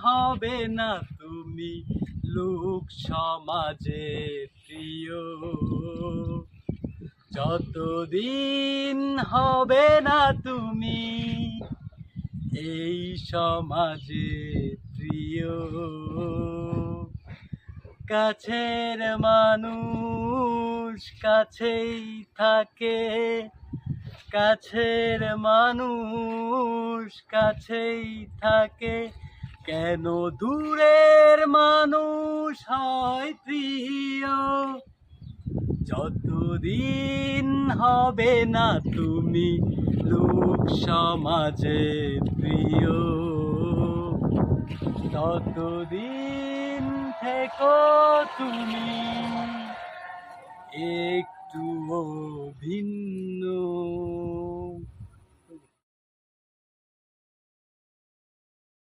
হবে না তুমি লোক সমাজে প্রিয়, যতদিন হবে না তুমি এই সমাজে প্রিয়। কাছের মানুষ কাছেই থাকে, কাছের মানুষ কাছেই থাকে, কেন দূরের মানুষ হয় প্রিয়, যতদিন হবে না তুমি লোক সমাজে প্রিয়, ততদিন থেকো তুমি একটুও ভিন্ন।